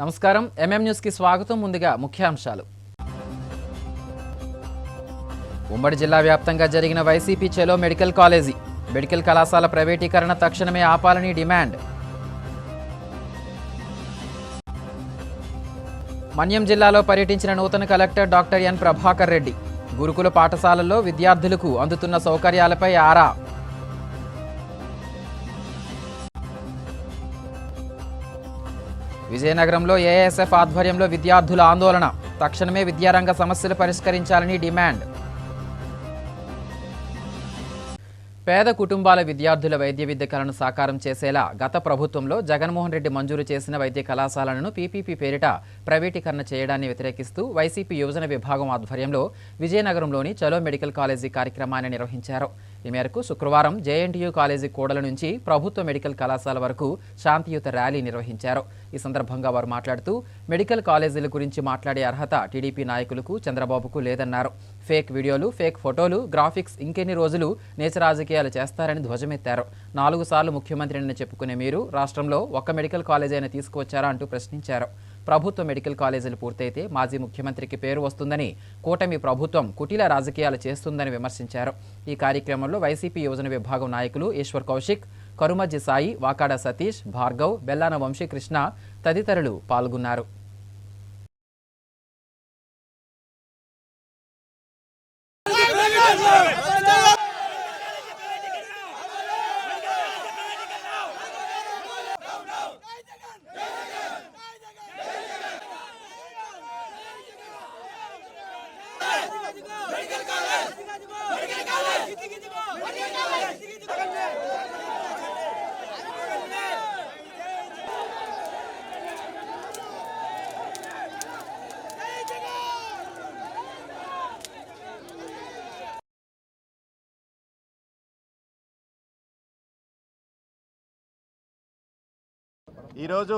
నమస్కారం MM news కి స్వాగతం. ముందుగా ముఖ్యాంశాలు. ఉమ్మడి జిల్లా వ్యాప్తంగా జరిగిన వైసీపీ చెలో మెడికల్ కాలేజీ, మెడికల్ కళాశాల ప్రైవేటీకరణ తక్షణమే ఆపాలని డిమాండ్. మన్యం జిల్లాలో పర్యటించిన నూతన collector doctor N Prabhakar Reddy, గురుకుల పాఠశాలల్లో విద్యార్థులకు అందుతున్న సౌకర్యాలపై ఆరా. విజయనగరంలో ఏఎస్ఎఫ్ ఆధ్వర్యంలో విద్యార్థుల ఆందోళన, తక్షణమే విద్యారంగ సమస్యలు పరిష్కరించాలని డిమాండ్. పేద కుటుంబాల విద్యార్థుల వైద్య విద్య కలను సాకారం చేసేలా గత ప్రభుత్వంలో జగన్మోహన్ రెడ్డి మంజూరు చేసిన వైద్య కళాశాలను పీపీపీ పేరిట ప్రైవేటీకరణ చేయడాన్ని వ్యతిరేకిస్తూ వైసీపీ యువజన విభాగం ఆధ్వర్యంలో విజయనగరంలోని చలో మెడికల్ కాలేజీ కార్యక్రమాన్ని నిర్వహించారు. ఈ మేరకు శుక్రవారం జేఎన్టీయూ కాలేజీ కూడల నుంచి ప్రభుత్వ మెడికల్ కళాశాల వరకు శాంతియుత ర్యాలీ నిర్వహించారు. ఈ సందర్భంగా వారు మాట్లాడుతూ మెడికల్ కాలేజీల గురించి మాట్లాడే అర్హత టీడీపీ నాయకులకు, చంద్రబాబుకు లేదన్నారు. ఫేక్ వీడియోలు, ఫేక్ ఫోటోలు, గ్రాఫిక్స్ ఇంకెన్ని రోజులు నేచ రాజకీయాలు చేస్తారని ధ్వజమెత్తారు. 4 సార్లు ముఖ్యమంత్రిని చెప్పుకునే మీరు రాష్ట్రంలో ఒక్క మెడికల్ కాలేజీ అయినా తీసుకువచ్చారా అంటూ ప్రశ్నించారు. ప్రభుత్వ మెడికల్ కాలేజీలు పూర్తయితే మాజీ ముఖ్యమంత్రికి పేరు వస్తుందని, కూటమి ప్రభుత్వం కుటిల రాజకీయాలు చేస్తుందని విమర్శించారు. ఈ కార్యక్రమంలో వైసీపీ యువజన విభాగం నాయకులు ఈశ్వర్ కౌశిక్, కరుమజ్జి సాయి, వాకాడ సతీష్, భార్గవ్, బెల్లాన వంశీకృష్ణ తదితరులు పాల్గొన్నారు. ఈరోజు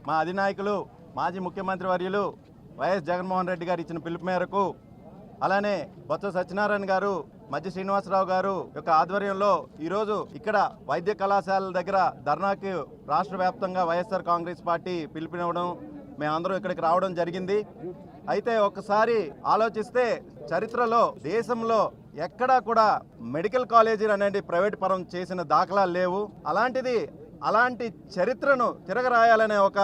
మా అధినాయకులు మాజీ ముఖ్యమంత్రి వర్యులు వైఎస్ జగన్మోహన్ రెడ్డి గారు ఇచ్చిన పిలుపు మేరకు, అలానే బొత్స సత్యనారాయణ గారు, మధ్య శ్రీనివాసరావు గారు యొక్క ఆధ్వర్యంలో ఈరోజు ఇక్కడ వైద్య కళాశాలల దగ్గర ధర్నాకి రాష్ట్ర వ్యాప్తంగా వైఎస్ఆర్ కాంగ్రెస్ పార్టీ పిలుపునివ్వడం, మేమందరం ఇక్కడికి రావడం జరిగింది. అయితే ఒకసారి ఆలోచిస్తే చరిత్రలో దేశంలో ఎక్కడా కూడా మెడికల్ కాలేజీలు అనేది ప్రైవేట్ పరం చేసిన దాఖలాలు లేవు. అలాంటి చరిత్రను తిరగరాయాలనే ఒక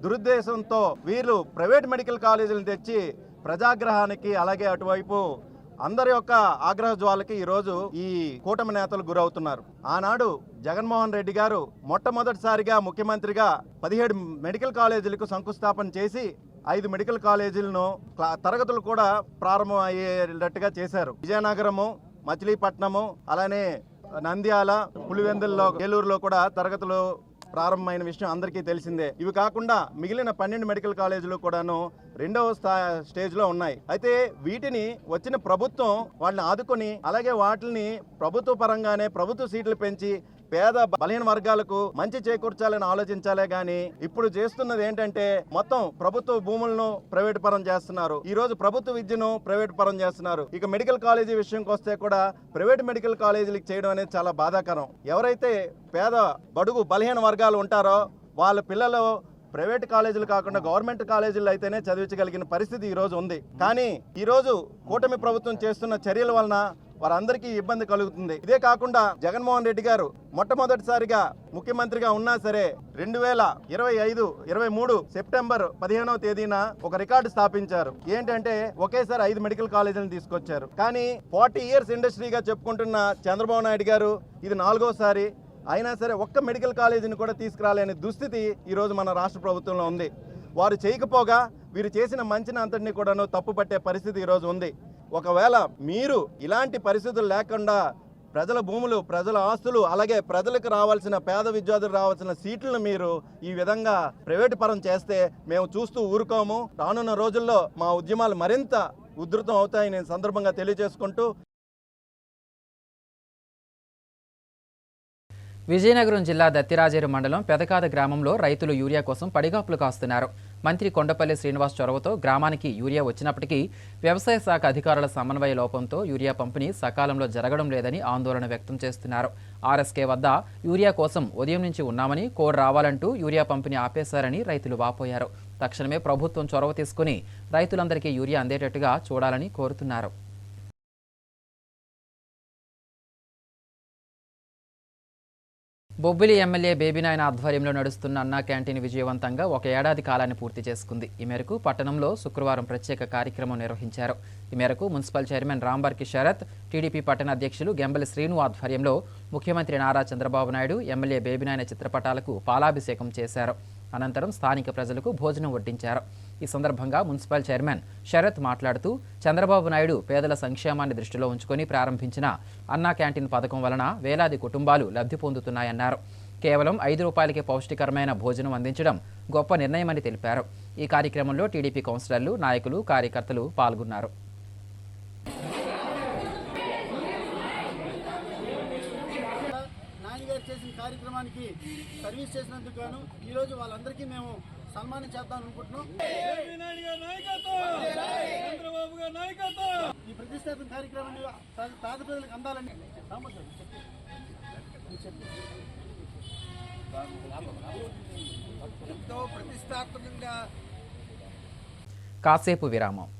దురుద్దేశంతో వీళ్ళు ప్రైవేట్ మెడికల్ కాలేజీలను తెచ్చి ప్రజాగ్రహానికి, అలాగే అటువైపు అందరి యొక్క ఆగ్రహ జ్వాలకి ఈరోజు ఈ కూటమి నేతలు గురవుతున్నారు. ఆనాడు జగన్మోహన్ రెడ్డి గారు మొట్టమొదటిసారిగా ముఖ్యమంత్రిగా 17 మెడికల్ కాలేజీలకు శంకుస్థాపన చేసి 5 మెడికల్ కాలేజీలను తరగతులు కూడా ప్రారంభం అయ్యేటట్టుగా చేశారు. విజయనగరము, మచిలీపట్నము, అలానే నంద్యాల, పులివెందుల్లో, ఏలూరులో కూడా తరగతులు ప్రారంభమైన విషయం అందరికీ తెలిసిందే. ఇవి కాకుండా మిగిలిన 12 మెడికల్ కాలేజీలు కూడాను 2వ స్టేజ్లో ఉన్నాయి. అయితే వీటిని వచ్చిన ప్రభుత్వం వాళ్ళని ఆదుకొని, అలాగే వాటిని ప్రభుత్వ పరంగానే ప్రభుత్వ సీట్లు పెంచి పేద బలహీన వర్గాలకు మంచి చేకూర్చాలని ఆలోచించాలే గాని ఇప్పుడు చేస్తున్నది ఏంటంటే మొత్తం ప్రభుత్వ భూములను ప్రైవేట్ పరం చేస్తున్నారు. ఈ రోజు ప్రభుత్వ విద్యను ప్రైవేట్ పరం చేస్తున్నారు. ఇక మెడికల్ కాలేజీ విషయంకి వస్తే కూడా ప్రైవేట్ మెడికల్ కాలేజీలకు చేయడం అనేది చాలా బాధాకరం. ఎవరైతే పేద బడుగు బలహీన వర్గాలు ఉంటారో వాళ్ళ పిల్లలు ప్రైవేట్ కాలేజీలు కాకుండా గవర్నమెంట్ కాలేజీలు అయితేనే చదివించగలిగిన పరిస్థితి ఈ రోజు ఉంది. కానీ ఈ రోజు కూటమి ప్రభుత్వం చేస్తున్న చర్యల వలన వారందరికీ ఇబ్బంది కలుగుతుంది. ఇదే కాకుండా జగన్మోహన్ రెడ్డి గారు మొట్టమొదటిసారిగా ముఖ్యమంత్రిగా ఉన్నా సరే 2023 సెప్టెంబర్ 15వ తేదీన ఒక రికార్డు స్థాపించారు. ఏంటంటే ఒకేసారి 5 మెడికల్ కాలేజీలను తీసుకొచ్చారు. కానీ 40 ఇయర్స్ ఇండస్ట్రీగా చెప్పుకుంటున్న చంద్రబాబు నాయుడు గారు ఇది 4వసారి అయినా సరే ఒక్క మెడికల్ కాలేజీని కూడా తీసుకురాలేని దుస్థితి ఈరోజు మన రాష్ట్ర ప్రభుత్వంలో ఉంది. వారు చేయకపోగా వీరు చేసిన మంచిని అంతటినీ కూడాను తప్పుపట్టే పరిస్థితి ఈరోజు ఉంది. ఒకవేళ మీరు ఇలాంటి పరిస్థితులు లేకుండా ప్రజల భూములు, ప్రజల ఆస్తులు, అలాగే ప్రజలకు రావాల్సిన, పేద విద్యార్థులకు రావాల్సిన సీట్లను మీరు ఈ విధంగా ప్రైవేటు పరం చేస్తే మేము చూస్తూ ఊరుకోము. రానున్న రోజుల్లో మా ఉద్యమాలు మరింత ఉధృతం అవుతాయని నేను సందర్భంగా తెలియజేసుకుంటూ. విజయనగరం జిల్లా దత్తిరాజేరు మండలం పెదకాద గ్రామంలో రైతులు యూరియా కోసం పడిగాపులు కాస్తున్నారు. మంత్రి కొండపల్లి శ్రీనివాస్ చొరవతో గ్రామానికి యూరియా వచ్చినప్పటికీ వ్యవసాయ శాఖ అధికారుల సమన్వయ లోపంతో యూరియా పంపిణీ సకాలంలో జరగడం లేదని ఆందోళన వ్యక్తం చేస్తున్నారు. ఆర్ఎస్కే వద్ద యూరియా కోసం ఉదయం నుంచి ఉన్నామని, కోడ్ రావాలంటూ యూరియా పంపిణీ ఆపేశారని రైతులు వాపోయారు. తక్షణమే ప్రభుత్వం చొరవ తీసుకుని రైతులందరికీ యూరియా అందేటట్టుగా చూడాలని కోరుతున్నారు. బొబ్బిలి ఎమ్మెల్యే బేబీనాయన ఆధ్వర్యంలో నడుస్తున్న అన్నా క్యాంటీన్ విజయవంతంగా 1 ఏడాది కాలాన్ని పూర్తి చేసుకుంది. ఈ మేరకు పట్టణంలో శుక్రవారం ప్రత్యేక కార్యక్రమం నిర్వహించారు. ఈ మేరకు మున్సిపల్ చైర్మన్ రాంబర్కి శరత్, టీడీపీ పట్టణ అధ్యక్షులు గెంబలి శ్రీను ఆధ్వర్యంలో ముఖ్యమంత్రి నారా చంద్రబాబు నాయుడు, ఎమ్మెల్యే బేబీనాయన చిత్రపటాలకు పాలాభిషేకం చేశారు. అనంతరం స్థానిక ప్రజలకు భోజనం వడ్డించారు. ఈ సందర్భంగా మున్సిపల్ చైర్మన్ శరత్ మాట్లాడుతూ చంద్రబాబు నాయుడు పేదల సంక్షేమాన్ని దృష్టిలో ఉంచుకొని ప్రారంభించిన అన్నా క్యాంటీన్ పథకం వలన వేలాది కుటుంబాలు లబ్ధి పొందుతున్నాయన్నారు. కేవలం 5 రూపాయలకే పౌష్టికరమైన భోజనం అందించడం గొప్ప నిర్ణయమని తెలిపారు. ఈ కార్యక్రమంలో టీడీపీ కౌన్సిలర్లు, నాయకులు, కార్యకర్తలు పాల్గొన్నారు. చేసిన కార్యక్రమానికి సర్వీస్ చేసినందుకు గాను ఈరోజు వాళ్ళందరికీ మేము సన్మానం చేద్దాం అనుకుంటున్నాం. ఈ ప్రతిష్టాత్మక కార్యక్రమాన్ని పేద ప్రజలకు అందాలని ఎంతో ప్రతిష్టాత్మకంగా. కాసేపు విరామం.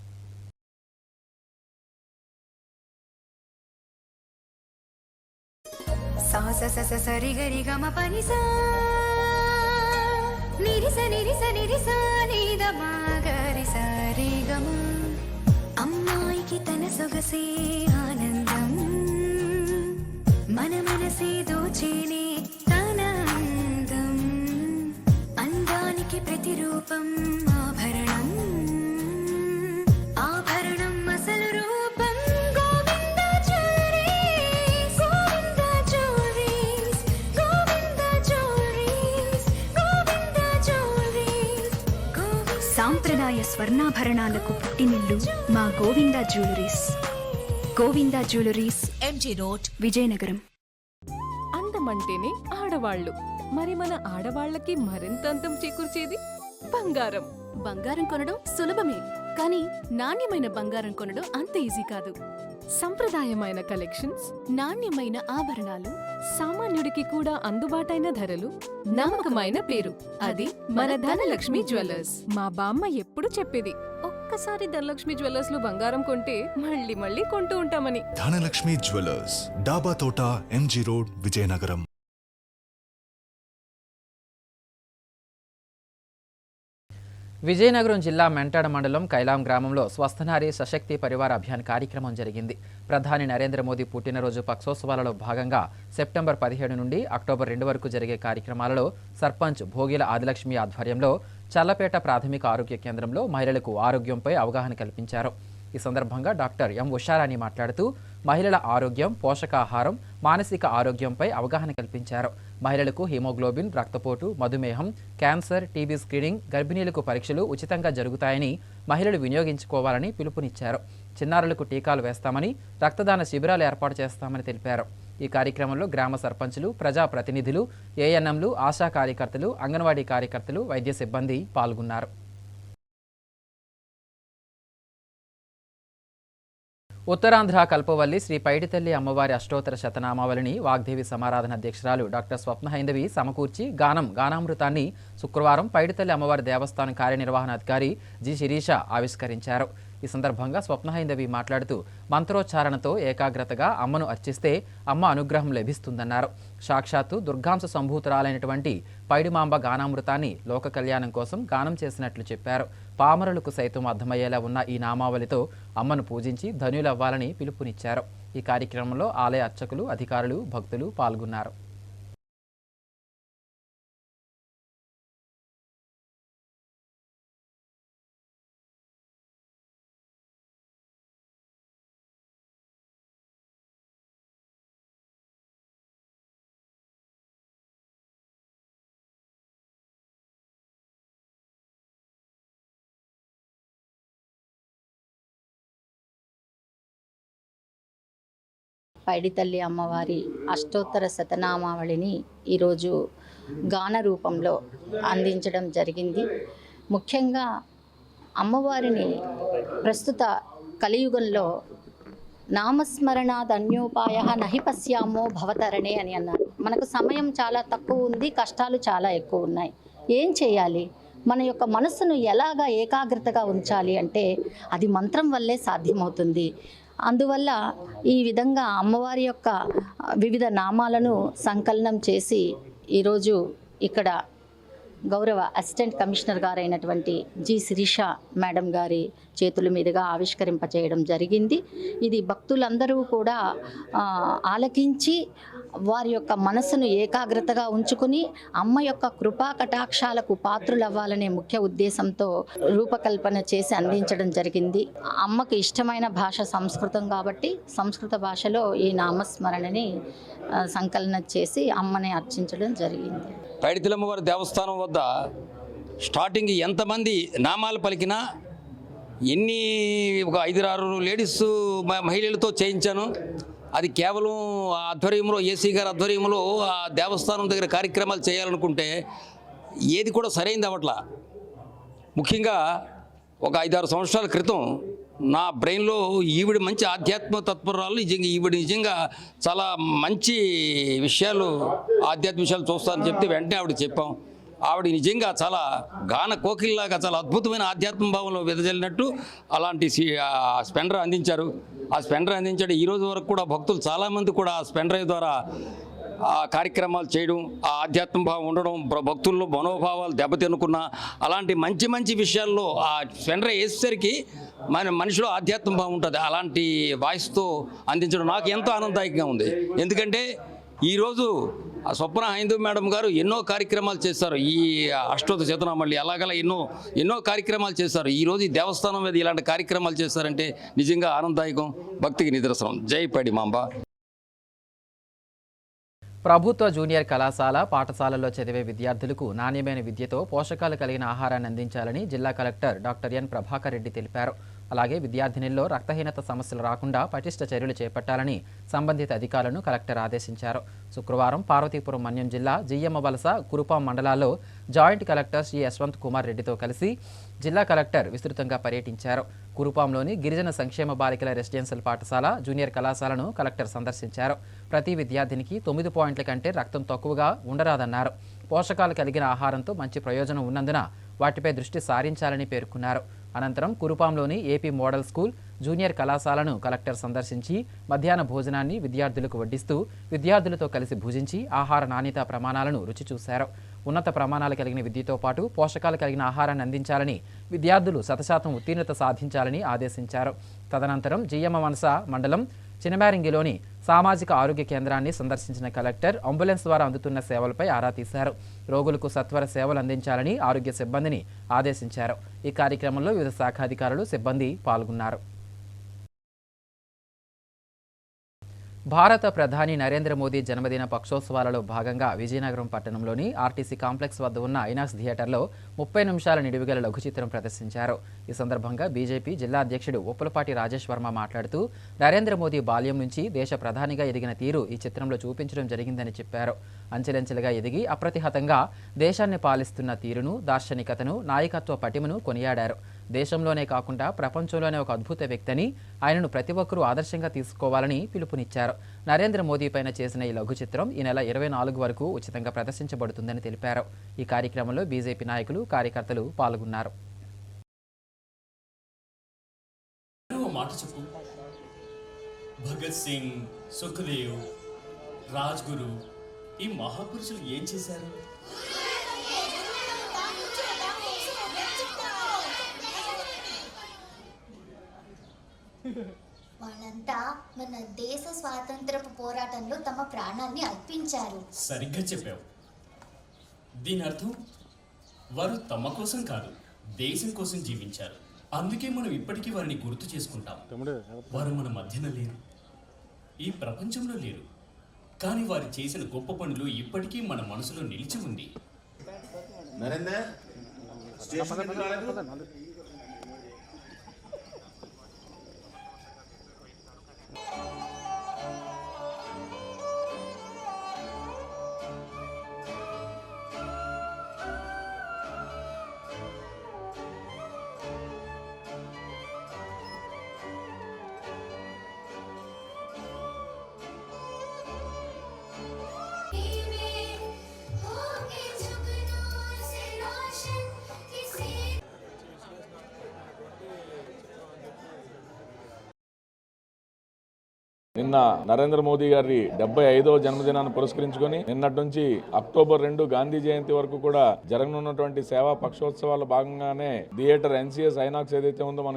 सा स स स रि ग रि ग म प नि सा नि रि स नि रि स नि रि सा नि द म ग रि स रि ग म అమ్మాయికి తన సొగసే ఆనందం మన మనసే దోచేనే తన అందం అందానికి ప్రతిరూపం ఆభరణం ఆభరణం అసలు రూపం Govinda jewelleries Govinda jewelleries Govinda jewelleries Govinda jewelleries సాంప్రదాయ స్వర్ణాభరణాలకు పుట్టినిల్లు మా Govinda jewelleries. Govinda jewelleries, MG road, Vizianagaram. అందమంటేనే ఆడవాళ్లు. మరి మన ఆడవాళ్లకి మరింత అందం చేకూర్చేది బంగారం. బంగారం కొనడం సులభమే, కానీ నాణ్యమైన బంగారం కొనడం అంత ఈజీ కాదు. సంప్రదాయమైన కలెక్షన్స్, నాణ్యమైన ఆభరణాలు, సామాన్యుడికి కూడా అందుబాటైన ధరలు, నమ్మకమైన పేరు, అది మన ధనలక్ష్మి జ్యువెలర్స్. మా బామ్మ ఎప్పుడు చెప్పేది, ఒక్కసారి ధనలక్ష్మి జ్యువెలర్స్ లో బంగారం కొంటే మళ్ళీ మళ్ళీ కొంటూ ఉంటామని. ధనలక్ష్మి జ్యువెలర్స్, డాబా తోట, ఎంజీ రోడ్, విజయనగరం. విజయనగరం జిల్లా మెంటాడ మండలం కైలాం గ్రామంలో స్వస్థనారి సశక్తి పరివార అభియాన్ కార్యక్రమం జరిగింది. ప్రధాని నరేంద్ర మోదీ పుట్టినరోజు పక్షోత్సవాలలో భాగంగా సెప్టెంబర్ 17 నుండి అక్టోబర్ 2 వరకు జరిగే కార్యక్రమాలలో సర్పంచ్ భోగిల ఆదిలక్ష్మి ఆధ్వర్యంలో చల్లపేట ప్రాథమిక ఆరోగ్య కేంద్రంలో మహిళలకు ఆరోగ్యంపై అవగాహన కల్పించారు. ఈ సందర్భంగా డాక్టర్ ఎం ఉషారాణి మాట్లాడుతూ మహిళల ఆరోగ్యం, పోషకాహారం, మానసిక ఆరోగ్యంపై అవగాహన కల్పించారు. మహిళలకు హిమోగ్లోబిన్, రక్తపోటు, మధుమేహం, క్యాన్సర్, టీబీ స్క్రీనింగ్, గర్భిణీలకు పరీక్షలు ఉచితంగా జరుగుతాయని మహిళలు వినియోగించుకోవాలని పిలుపునిచ్చారు. చిన్నారులకు టీకాలు వేస్తామని, రక్తదాన శిబిరాలు ఏర్పాటు చేస్తామని తెలిపారు. ఈ కార్యక్రమంలో గ్రామ సర్పంచులు, ప్రజాప్రతినిధులు, ఏఎన్ఎంలు, ఆశా కార్యకర్తలు, అంగన్వాడీ కార్యకర్తలు, వైద్య సిబ్బంది పాల్గొన్నారు. ఉత్తరాంధ్ర కల్పవల్లి శ్రీ పైడితల్లి అమ్మవారి అష్టోత్తర శతనామావళిని వాగ్దేవి సమారాధన అధ్యక్షురాలు డాక్టర్ స్వప్న హైందవి సమకూర్చి గానామృతాన్ని శుక్రవారం పైడితల్లి అమ్మవారి దేవస్థానం కార్యనిర్వహణాధికారి జి శిరీష ఆవిష్కరించారు. ఈ సందర్భంగా స్వప్న హైందవి మాట్లాడుతూ మంత్రోచ్చారణతో ఏకాగ్రతగా అమ్మను అర్చిస్తే అమ్మ అనుగ్రహం లభిస్తుందన్నారు. సాక్షాత్తు దుర్గాంశ సంభూతురాలైనటువంటి పైడిమాంబ గానామృతాన్ని లోక కళ్యాణం కోసం గానం చేసినట్లు చెప్పారు. పామరులకు సైతం అర్థమయ్యేలా ఉన్న ఈ నామావళితో అమ్మను పూజించి ధన్యులవ్వాలని పిలుపునిచ్చారు. ఈ కార్యక్రమంలో ఆలయ అర్చకులు, అధికారులు, భక్తులు పాల్గొన్నారు. పైడితల్లి అమ్మవారి అష్టోత్తర శతనామావళిని ఈరోజు గాన రూపంలో అందించడం జరిగింది. ముఖ్యంగా అమ్మవారిని ప్రస్తుత కలియుగంలో నామస్మరణాదన్యోపాయ నహి పశ్యామో భవతరణే అని అన్నారు. మనకు సమయం చాలా తక్కువ ఉంది, కష్టాలు చాలా ఎక్కువ ఉన్నాయి. ఏం చేయాలి? మన యొక్క మనస్సును ఎలాగా ఏకాగ్రతగా ఉంచాలి అంటే అది మంత్రం వల్లే సాధ్యమవుతుంది. అందువల్ల ఈ విధంగా అమ్మవారి యొక్క వివిధ నామాలను సంకలనం చేసి ఈరోజు ఇక్కడ గౌరవ అసిస్టెంట్ కమిషనర్ గారైనటువంటి జి శిరీష మేడం గారి చేతుల మీదుగా ఆవిష్కరింపచేయడం జరిగింది. ఇది భక్తులందరూ కూడా ఆలకించి వారి యొక్క మనసును ఏకాగ్రతగా ఉంచుకుని అమ్మ యొక్క కృపా కటాక్షాలకు పాత్రులవ్వాలనే ముఖ్య ఉద్దేశంతో రూపకల్పన చేసి అందించడం జరిగింది. అమ్మకు ఇష్టమైన భాష సంస్కృతం కాబట్టి సంస్కృత భాషలో ఈ నామస్మరణని సంకలనం చేసి అమ్మని అర్చించడం జరిగింది. పైడితల్లమ్మవారి దేవస్థానం వద్ద స్టార్టింగ్ ఎంతమంది నామాలు పలికినా ఎన్ని ఒక 5-6 లేడీస్ మహిళలతో చేయించాను. అది కేవలం ఆధ్వర్యంలో ఏసీ గారి ఆధ్వర్యంలో ఆ దేవస్థానం దగ్గర కార్యక్రమాలు చేయాలనుకుంటే ఏది కూడా సరైంది అవ్వట్లా. ముఖ్యంగా ఒక 5-6 సంవత్సరాల క్రితం నా బ్రెయిన్లో ఈవిడ మంచి ఆధ్యాత్మ తత్పరాలు ఈవిడ నిజంగా చాలా మంచి విషయాలు ఆధ్యాత్మిక విషయాలు చూస్తానని చెప్తే వెంటనే ఆవిడ చెప్పాం. ఆవిడ నిజంగా చాలా గాన కోకిల్లాగా చాలా అద్భుతమైన ఆధ్యాత్మ భావంలో వెదజల్లినట్టు అలాంటి స్పెండర్ అందించారు. ఆ స్పెండర్ అందించాడు. ఈ రోజు వరకు కూడా భక్తులు చాలామంది కూడా ఆ స్పెండర్ ద్వారా ఆ కార్యక్రమాలు చేయడం, ఆ ఆధ్యాత్మ భావం ఉండడం, భక్తుల్లో మనోభావాలు దెబ్బతినుకున్న అలాంటి మంచి మంచి విషయాల్లో ఆ స్పెండర్ వేసేసరికి మనిషిలో ఆధ్యాత్మ భావం ఉంటుంది. అలాంటి వాయిస్తో అందించడం నాకు ఎంతో ఆనందదాయకంగా ఉంది. ఎందుకంటే ఈరోజు స్వప్న హైందూ మేడం గారు ఎన్నో కార్యక్రమాలు చేస్తారు. ఈ అష్టోత్తర శతనామావళి అలాగలా ఎన్నో కార్యక్రమాలు చేస్తారు. ఈరోజు ఈ దేవస్థానం మీద ఇలాంటి కార్యక్రమాలు చేస్తారంటే నిజంగా ఆనందదాయకం, భక్తికి నిదర్శనం. జై పైడి మాంబ. ప్రభుత్వ జూనియర్ కళాశాల పాఠశాలల్లో చదివే విద్యార్థులకు నాణ్యమైన విద్యతో పోషకాలు కలిగిన ఆహారాన్ని అందించాలని జిల్లా collector doctor N Prabhakar Reddy తెలిపారు. అలాగే విద్యార్థినుల్లో రక్తహీనత సమస్యలు రాకుండా పటిష్ట చర్యలు చేపట్టాలని సంబంధిత అధికారులను కలెక్టర్ ఆదేశించారు. శుక్రవారం పార్వతీపురం మన్యం జిల్లా జియ్యమ్మ వలస కురుపాం మండలాల్లో జాయింట్ కలెక్టర్ శ్రీ యశ్వంత్ కుమార్ రెడ్డితో కలిసి జిల్లా కలెక్టర్ విస్తృతంగా పర్యటించారు. కురుపాంలోని గిరిజన సంక్షేమ బాలికల రెసిడెన్షియల్ పాఠశాల జూనియర్ కళాశాలను కలెక్టర్ సందర్శించారు. ప్రతి విద్యార్థినికి 9 పాయింట్ల కంటే రక్తం తక్కువగా ఉండరాదన్నారు. పోషకాలు కలిగిన ఆహారంతో మంచి ప్రయోజనం ఉన్నందున వాటిపై దృష్టి సారించాలని పేర్కొన్నారు. అనంతరం కురుపాంలోని ఏపీ మోడల్ స్కూల్ జూనియర్ కళాశాలను కలెక్టర్ సందర్శించి మధ్యాహ్న భోజనాన్ని విద్యార్థులకు వడ్డిస్తూ విద్యార్థులతో కలిసి భుజించి ఆహార నాణ్యతా ప్రమాణాలను రుచి చూశారు. ఉన్నత ప్రమాణాలు కలిగిన విద్యతో పాటు పోషకాలు కలిగిన ఆహారాన్ని అందించాలని, విద్యార్థులు 100% ఉత్తీర్ణత సాధించాలని ఆదేశించారు. తదనంతరం జియ్యమ్మ వలస మండలం చినమేరంగిలోని సామాజిక ఆరోగ్య కేంద్రాన్ని సందర్శించిన కలెక్టర్ అంబులెన్స్ ద్వారా అందుతున్న సేవలపై ఆరా తీశారు. రోగులకు సత్వర సేవలు అందించాలని ఆరోగ్య సిబ్బందిని ఆదేశించారు. ఈ కార్యక్రమంలో వివిధ శాఖాధికారులు, సిబ్బంది పాల్గొన్నారు. భారత ప్రధాని నరేంద్ర మోదీ జన్మదిన పక్షోత్సవాలలో భాగంగా విజయనగరం పట్టణంలోని ఆర్టీసీ కాంప్లెక్స్ వద్ద ఉన్న ఐనాక్స్ థియేటర్లో 30 నిమిషాల నిడివిగల లఘు చిత్రం ప్రదర్శించారు. ఈ సందర్భంగా బీజేపీ జిల్లా అధ్యక్షుడు ఉప్పలపాటి రాజేష్ వర్మ మాట్లాడుతూ నరేంద్ర మోదీ బాల్యం నుంచి దేశ ప్రధానిగా ఎదిగిన తీరు ఈ చిత్రంలో చూపించడం జరిగిందని చెప్పారు. అంచెలంచెలుగా ఎదిగి అప్రతిహతంగా దేశాన్ని పాలిస్తున్న తీరును, దార్శనికతను, నాయకత్వ పటిమను కొనియాడారు. దేశంలోనే కాకుండా ప్రపంచంలోనే ఒక అద్భుత వ్యక్తిని, ఆయనను ప్రతి ఒక్కరూ ఆదర్శంగా తీసుకోవాలని పిలుపునిచ్చారు. నరేంద్ర మోదీ పైన చేసిన ఈ లఘు చిత్రం ఈ నెల 24 వరకు ఉచితంగా ప్రదర్శించబడుతుందని తెలిపారు. ఈ కార్యక్రమంలో బీజేపీ నాయకులు, కార్యకర్తలు పాల్గొన్నారు. భగత్ సింగ్, సుఖదేవ్, రాజ్గురు ఈ మహాపురుషులు ఏం చేశారు? వాళ్ళంతా మన దేశ స్వాతంత్రపు పోరాటంలో తమ ప్రాణాన్ని అర్పించారు. సరిగ్గా చెప్పావు. దీని అర్థం వారు తమ కోసం కాదు, దేశం కోసం జీవించారు. అందుకే మనం ఇప్పటికీ వారిని గుర్తు చేసుకుంటాం. వారు మన మధ్యన లేరు, ఈ ప్రపంచంలో లేరు, కానీ వారు చేసిన గొప్ప పనులు ఇప్పటికీ మన మనసులో నిలిచి ఉంది. నిన్న నరేంద్ర మోదీ గారి 75వ జన్మదినాన్ని పురస్కరించుకొని నిన్నటి నుంచి అక్టోబర్ 2 గాంధీ జయంతి వరకు కూడా జరగనున్నటువంటి సేవా పక్షోత్సవాల భాగంగానే థియేటర్ NCS ఐనాక్స్ ఏదైతే ఉందో మన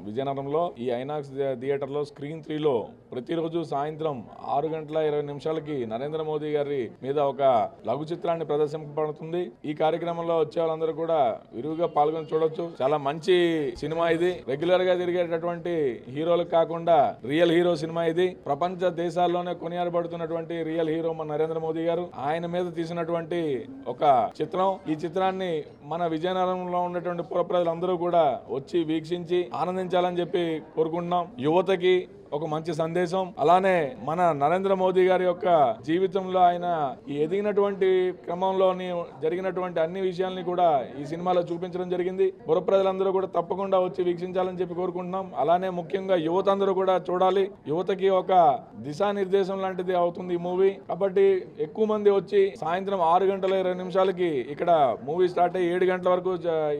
విజయనగరంలో ఈ ఐనాక్స్ థియేటర్ లో స్క్రీన్ 3లో ప్రతిరోజు సాయంత్రం 6:20 నరేంద్ర మోదీ గారి మీద ఒక లఘు చిత్రాన్ని ప్రదర్శింపబడుతుంది. ఈ కార్యక్రమంలో వచ్చే వాళ్ళందరూ కూడా విరివిగా పాల్గొని చూడొచ్చు. చాలా మంచి సినిమా ఇది. రెగ్యులర్ గా తిరిగేటటువంటి హీరోలకు కాకుండా రియల్ హీరో సినిమా ఇది. ప్రపంచ దేశాల్లోనే కొనియాడబడుతున్నటువంటి రియల్ హీరో మన నరేంద్ర మోదీ గారు. ఆయన మీద తీసినటువంటి ఒక చిత్రం. ఈ చిత్రాన్ని మన విజయనగరంలో ఉన్నటువంటి పుర ప్రజలందరూ కూడా వచ్చి వీక్షించి ఆనందించాలని చెప్పి కోరుకుంటున్నాం. యువతకి ఒక మంచి సందేశం. అలానే మన నరేంద్ర మోదీ గారి యొక్క జీవితంలో ఆయన ఎదిగినటువంటి క్రమంలోని జరిగినటువంటి అన్ని విషయాల్ని కూడా ఈ సినిమాలో చూపించడం జరిగింది. పుర ప్రజలందరూ కూడా తప్పకుండా వచ్చి వీక్షించాలని చెప్పి కోరుకుంటున్నాం. అలానే ముఖ్యంగా యువత అందరూ కూడా చూడాలి. యువతకి ఒక దిశానిర్దేశం లాంటిది అవుతుంది ఈ మూవీ. కాబట్టి ఎక్కువ మంది వచ్చి సాయంత్రం 6:20 ఇక్కడ మూవీ స్టార్ట్ అయ్యి 7 గంటల వరకు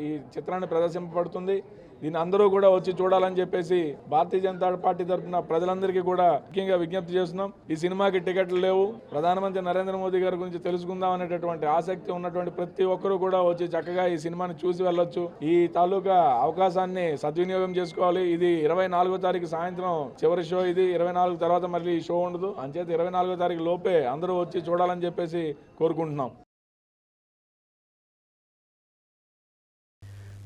ఈ చిత్రాన్ని ప్రదర్శింపబడుతుంది. దీన్ని అందరూ కూడా వచ్చి చూడాలని చెప్పేసి భారతీయ జనతా పార్టీ తరఫున ప్రజలందరికీ కూడా ముఖ్యంగా విజ్ఞప్తి చేస్తున్నాం. ఈ సినిమాకి టికెట్లు లేవు. ప్రధానమంత్రి నరేంద్ర మోదీ గారి గురించి తెలుసుకుందాం అనేటటువంటి ఆసక్తి ఉన్నటువంటి ప్రతి ఒక్కరూ కూడా వచ్చి చక్కగా ఈ సినిమాని చూసి వెళ్ళొచ్చు. ఈ తాలూకా అవకాశాన్ని సద్వినియోగం చేసుకోవాలి. ఇది 24వ తారీఖు సాయంత్రం చివరి షో. ఇది 24 తర్వాత మళ్ళీ షో ఉండదు. అంచేత 24వ తారీఖు లోపే అందరూ వచ్చి చూడాలని చెప్పేసి కోరుకుంటున్నాం.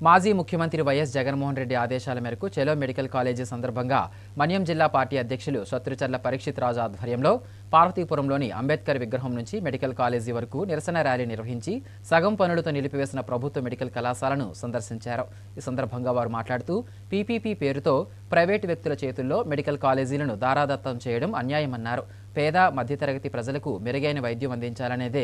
మాజీ ముఖ్యమంత్రి వైఎస్ జగన్మోహన్ రెడ్డి ఆదేశాల మేరకు చెలో మెడికల్ కాలేజీ సందర్భంగా మన్యం జిల్లా పార్టీ అధ్యక్షులు శత్రుచర్ల పరీక్షిత్ రాజు ఆధ్వర్యంలో పార్వతీపురంలోని అంబేద్కర్ విగ్రహం నుంచి మెడికల్ కాలేజీ వరకు నిరసన ర్యాలీ నిర్వహించి సగం పనులతో నిలిపివేసిన ప్రభుత్వ మెడికల్ కళాశాలను సందర్శించారు. ఈ సందర్భంగా వారు మాట్లాడుతూ పీపీపీ పేరుతో ప్రైవేటు వ్యక్తుల చేతుల్లో మెడికల్ కాలేజీలను దారాదత్తం చేయడం అన్యాయమన్నారు. పేద మధ్యతరగతి ప్రజలకు మెరుగైన వైద్యం అందించాలనేదే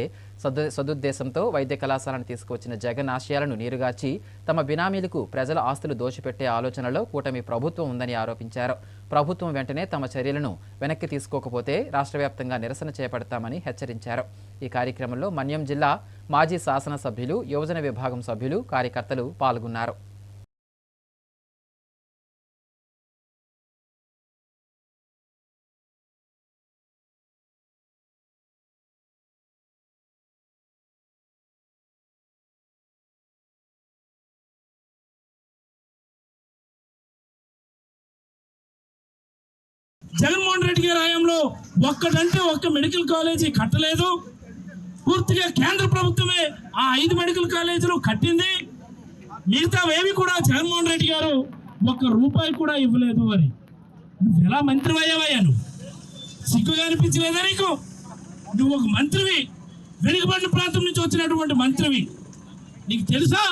సదుద్దేశంతో వైద్య కళాశాలను తీసుకువచ్చిన జగన్ ఆశయాలను నీరుగార్చి తమ బినామీలకు ప్రజల ఆస్తులు దోచిపెట్టే ఆలోచనలో కూటమి ప్రభుత్వం ఉందని ఆరోపించారు. ప్రభుత్వం వెంటనే తమ చర్యలను వెనక్కి తీసుకోకపోతే రాష్ట్ర వ్యాప్తంగా నిరసన చేపడతామని హెచ్చరించారు. ఈ కార్యక్రమంలో మన్యం జిల్లా మాజీ శాసనసభ్యులు, యువజన విభాగం సభ్యులు, కార్యకర్తలు పాల్గొన్నారు. జగన్మోహన్ రెడ్డి గారి హయాంలో ఒక్కటంటే ఒక్క మెడికల్ కాలేజీ కట్టలేదు. పూర్తిగా కేంద్ర ప్రభుత్వమే ఆ 5 మెడికల్ కాలేజీలు కట్టింది. మిగతావేవి కూడా జగన్మోహన్ రెడ్డి గారు ₹1 కూడా ఇవ్వలేదు. అని నువ్వు ఎలా మంత్రి అయ్యావయ్యా? నువ్వు సిగ్గుగా అనిపించలేదా నీకు? నువ్వు ఒక మంత్రివి, వెనుకబడిన ప్రాంతం నుంచి వచ్చినటువంటి మంత్రివి. నీకు తెలుసా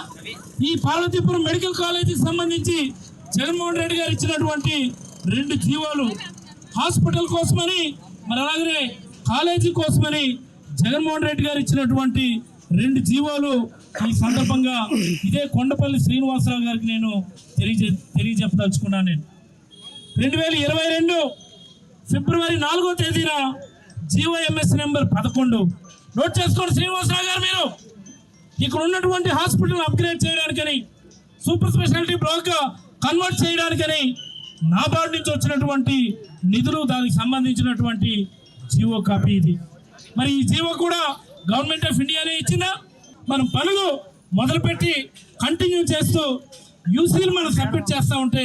ఈ పార్వతీపురం మెడికల్ కాలేజీకి సంబంధించి జగన్మోహన్ రెడ్డి గారు ఇచ్చినటువంటి 2 జీవోలు హాస్పిటల్ కోసమని, మరి అలాగే కాలేజీ కోసమని జగన్మోహన్ రెడ్డి గారు ఇచ్చినటువంటి 2 జీవోలు ఈ సందర్భంగా ఇదే కొండపల్లి శ్రీనివాసరావు గారికి నేను తెలియజెప్పదలుచుకున్నాను. నేను 2022 ఫిబ్రవరి 4వ తేదీన జీవోఎంఎస్ నెంబర్ 11 నోట్ చేసుకోండి శ్రీనివాసరావు గారు. మీరు ఇక్కడ ఉన్నటువంటి హాస్పిటల్ అప్గ్రేడ్ చేయడానికని, సూపర్ స్పెషాలిటీ బ్లాక్ కన్వర్ట్ చేయడానికని నాబార్డు నుంచి వచ్చినటువంటి నిధులు, దానికి సంబంధించినటువంటి జీవో కాపీ ఇది. మరి ఈ జీవో కూడా గవర్నమెంట్ ఆఫ్ ఇండియానే ఇచ్చిందా? మనం పనులు మొదలుపెట్టి కంటిన్యూ చేస్తూ యూసీలు మనం సబ్మిట్ చేస్తూ ఉంటే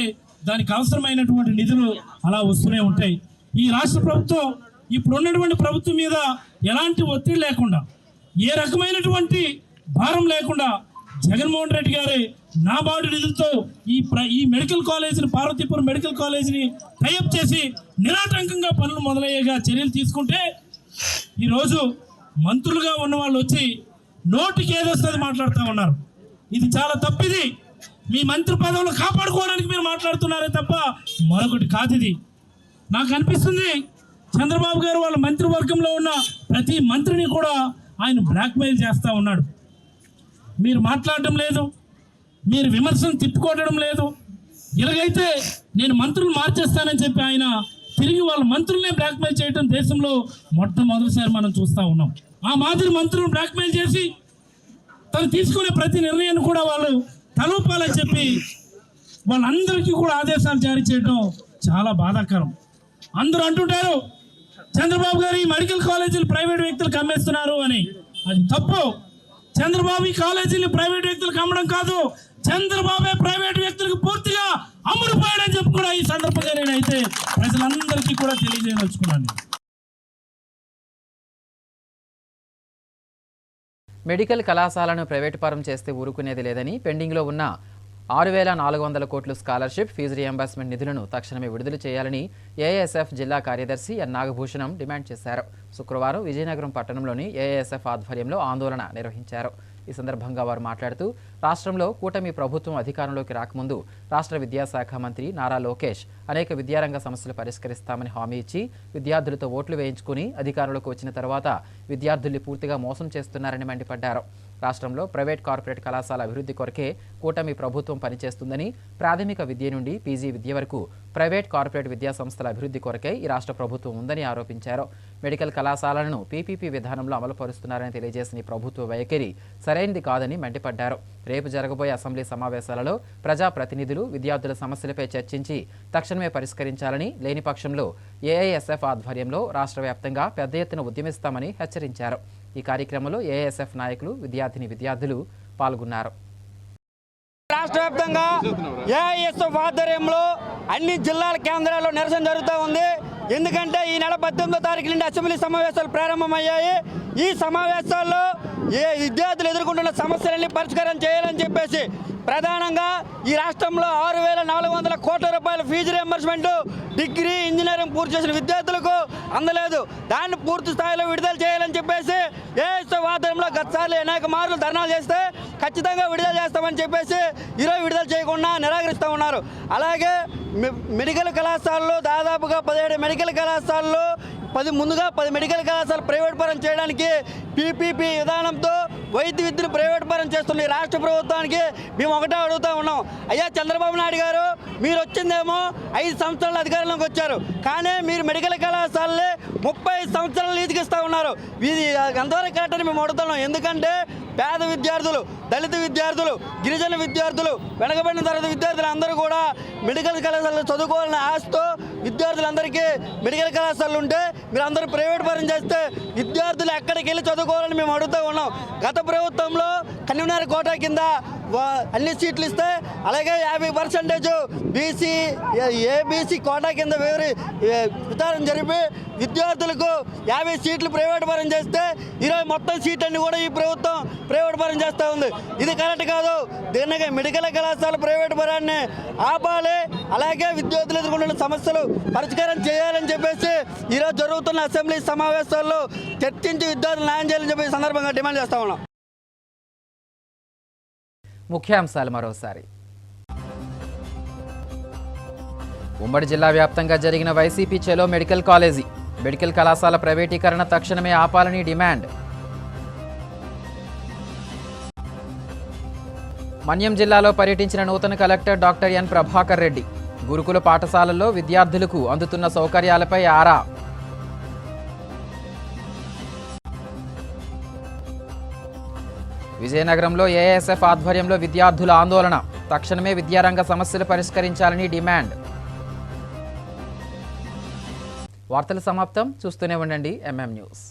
దానికి అవసరమైనటువంటి నిధులు అలా వస్తూనే ఉంటాయి. ఈ రాష్ట్ర ప్రభుత్వం ఇప్పుడు ఉన్నటువంటి ప్రభుత్వం మీద ఎలాంటి ఒత్తిడి లేకుండా, ఏ రకమైనటువంటి భారం లేకుండా జగన్మోహన్ రెడ్డి గారి నాబార్డు నిధులతో ఈ మెడికల్ కాలేజీని, పార్వతీపురం మెడికల్ కాలేజీని టైఅప్ చేసి నిరాటంకంగా పనులు మొదలయ్యేగా చర్యలు తీసుకుంటే ఈరోజు మంత్రులుగా ఉన్న వాళ్ళు వచ్చి నోటికి ఏదొస్తుంది మాట్లాడుతూ ఉన్నారు. ఇది చాలా తప్పిది. మీ మంత్రి పదవులు కాపాడుకోవడానికి మీరు మాట్లాడుతున్నారే తప్ప మరొకటి కాదు. ఇది నాకు అనిపిస్తుంది చంద్రబాబు గారు వాళ్ళ మంత్రివర్గంలో ఉన్న ప్రతి మంత్రిని కూడా ఆయన బ్లాక్మెయిల్ చేస్తూ ఉన్నాడు. మీరు మాట్లాడటం లేదు, మీరు విమర్శను తిప్పుకోవడం లేదు. ఇలాగైతే నేను మంత్రులు మార్చేస్తానని చెప్పి ఆయన తిరిగి వాళ్ళ మంత్రులనే బ్లాక్మెయిల్ చేయడం దేశంలో మొట్టమొదటిసారి మనం చూస్తూ ఉన్నాం. ఆ మాదిరి మంత్రులను బ్లాక్మెయిల్ చేసి తను తీసుకునే ప్రతి నిర్ణయాన్ని కూడా వాళ్ళు తలూపాలని చెప్పి వాళ్ళందరికీ కూడా ఆదేశాలు జారీ చేయడం చాలా బాధాకరం. అందరూ అంటుంటారు చంద్రబాబు గారు ఈ మెడికల్ కాలేజీలు ప్రైవేట్ వ్యక్తులకు అమ్మేస్తున్నారు అని. అది తప్పు. చంద్రబాబు ఈ కాలేజీలు ప్రైవేట్ వ్యక్తులకు అమ్మడం కాదు, చంద్రబాబే ప్రైవేట్ వ్యక్తులకు పూర్తిగా అమ్ముడుపోయాడని చెప్పి కూడా ఈ సందర్భంగా నేనైతే ప్రజలందరికీ కూడా తెలియజేయదలుచుకున్నాను. మెడికల్ కళాశాలను ప్రైవేటు పరం చేస్తే ఊరుకునేది లేదని పెండింగ్లో ఉన్న 6,400 కోట్ల స్కాలర్షిప్ ఫీజు రియంబర్స్మెంట్ నిధులను తక్షణమే విడుదల చేయాలని ఏఐఎస్ఎఫ్ జిల్లా కార్యదర్శి ఎన్ నాగభూషణం డిమాండ్ చేశారు. శుక్రవారం విజయనగరం పట్టణంలోని ఏఐఎస్ఎఫ్ ఆధ్వర్యంలో ఆందోళన నిర్వహించారు. ఈ సందర్భంగా వారు మాట్లాడుతూ రాష్ట్రంలో కూటమి ప్రభుత్వం అధికారంలోకి రాకముందు రాష్ట్ర విద్యాశాఖ మంత్రి నారా లోకేష్ అనేక విద్యారంగ సమస్యలు పరిష్కరిస్తామని హామీ ఇచ్చి విద్యార్థులతో ఓట్లు వేయించుకుని అధికారంలోకి వచ్చిన తర్వాత విద్యార్థుల్ని పూర్తిగా మోసం చేస్తున్నారని మండిపడ్డారు. రాష్ట్రంలో ప్రైవేట్ కార్పొరేట్ కళాశాల అభివృద్ధి కొరకే కూటమి ప్రభుత్వం పనిచేస్తుందని, ప్రాథమిక విద్య నుండి పీజీ విద్య వరకు ప్రైవేట్ కార్పొరేట్ విద్యా సంస్థల అభివృద్ధి కొరకే ఈ రాష్ట్ర ప్రభుత్వం ఉందని ఆరోపించారు. మెడికల్ కళాశాలలను పీపీపీ విధానంలో అమలుపరుస్తున్నారని తెలియజేసిన ఈ ప్రభుత్వ వైఖరి సరైనది కాదని మండిపడ్డారు. రేపు జరగబోయే అసెంబ్లీ సమావేశాలలో ప్రజాప్రతినిధులు విద్యార్థుల సమస్యలపై చర్చించి తక్షణమే పరిష్కరించాలని, లేని పక్షంలో ఏఐఎస్ఎఫ్ ఆధ్వర్యంలో రాష్ట్ర వ్యాప్తంగా పెద్ద ఎత్తున ఉద్యమిస్తామని హెచ్చరించారు. ఈ కార్యక్రమంలో ఏఐఎస్ఎఫ్ నాయకులు, విద్యార్థులు పాల్గొన్నారు. రాష్ట్ర వ్యాప్తంగా ఏఐఎస్ఎఫ్ ఆధ్వర్యంలో అన్ని జిల్లాల కేంద్రాల్లో నిరసన జరుగుతూ ఉంది. ఎందుకంటే ఈ నెల 18వ తారీఖు నుండి అసెంబ్లీ సమావేశాలు ప్రారంభమయ్యాయి. ఈ సమావేశాల్లో విద్యార్థులు ఎదుర్కొంటున్న సమస్యలన్నీ పరిష్కారం చేయాలని చెప్పేసి ప్రధానంగా ఈ రాష్ట్రంలో 6,400 కోట్ల రూపాయల ఫీజు రియంబర్స్మెంట్ డిగ్రీ, ఇంజనీరింగ్ పూర్తి చేసిన విద్యార్థులకు అందలేదు. దాన్ని పూర్తి స్థాయిలో విడుదల చేయాలని చెప్పేసి ఏఐఎస్ఎఫ్ ఆధ్వర్యంలో గతసార్లు అనేక మార్లు ధర్నాలు చేస్తే ఖచ్చితంగా విడుదల చేస్తామని చెప్పేసి ఈరోజు విడుదల చేయకుండా నిరాకరిస్తూ ఉన్నారు. అలాగే మెడికల్ కళాశాలలో దాదాపుగా 17 మెడికల్ కళాశాలలో ముందుగా 10 మెడికల్ కళాశాలలు ప్రైవేట్ పరం చేయడానికి పీపీపీ విధానంతో వైద్య విద్యను ప్రైవేట్ పరం చేస్తున్న ఈ రాష్ట్ర ప్రభుత్వానికి మేము ఒకటే అడుగుతూ ఉన్నాం. అయ్యా చంద్రబాబు నాయుడు గారు, మీరు వచ్చిందేమో 5 సంవత్సరాల అధికారంలోకి వచ్చారు, కానీ మీరు మెడికల్ కళాశాలలే 30 సంవత్సరాలు ఈదికిస్తూ ఉన్నారు. ఇది ఎంతవరకు కరెక్ట్ అని మేము అడుగుతున్నాం. ఎందుకంటే పేద విద్యార్థులు, దళిత విద్యార్థులు, గిరిజన విద్యార్థులు, వెనకబడిన తరగతి విద్యార్థులు అందరూ కూడా మెడికల్ కళాశాలలో చదువుకోవాలని ఆశతో విద్యార్థులందరికీ మెడికల్ కళాశాలలు ఉంటే మీరు అందరూ ప్రైవేట్ పరం చేస్తే విద్యార్థులు ఎక్కడికి వెళ్ళి చదువుకోవాలని మేము అడుగుతూ ఉన్నాం. గత ప్రభుత్వంలో కన్వీనర్ కోటా కింద అన్ని సీట్లు ఇస్తే, అలాగే 50% బీసీ, ఏబీసీ కోటా కింద విధానం జరిపి విద్యార్థులకు 50 సీట్లు ప్రైవేట్ పరం చేస్తే ఈరోజు మొత్తం సీట్లన్నీ కూడా ఈ ప్రభుత్వం ప్రైవేట్ పరం చేస్తూ ఉంది. ఇది కరెక్ట్ కాదు. దీనికి మెడికల్ కళాశాల ప్రైవేట్ పరాన్ని ఆపాలి. అలాగే విద్యార్థులు ఎదుర్కొంటున్న సమస్యలు పరిష్కారం చేయాలని చెప్పేసి ఈరోజు జరుగుతున్న అసెంబ్లీ సమావేశాల్లో చర్చించి విద్యార్థులు న్యాయం చేయాలని చెప్పి సందర్భంగా డిమాండ్ చేస్తా ఉన్నాం. ముఖ్యాంశాలు మరోసారి. ఉమ్మడి జిల్లా వ్యాప్తంగా జరిగిన వైసీపీ చెలో మెడికల్ కాలేజీ, మెడికల్ కళాశాల ప్రైవేటీకరణ తక్షణమే ఆపాలని డిమాండ్. మన్యం జిల్లాలో పర్యటించిన నూతన collector doctor N Prabhakar Reddy, గురుకుల పాఠశాలల్లో విద్యార్థులకు అందుతున్న సౌకర్యాలపై ఆరా. విజయనగరంలో ఏఐఎస్ఎఫ్ ఆధ్వర్యంలో విద్యార్థుల ఆందోళన, తక్షణమే విద్యారంగ సమస్యలు పరిష్కరించాలని డిమాండ్. వార్తలు సమాప్తం. చూస్తూనే ఉండండి ఎంఎం న్యూస్.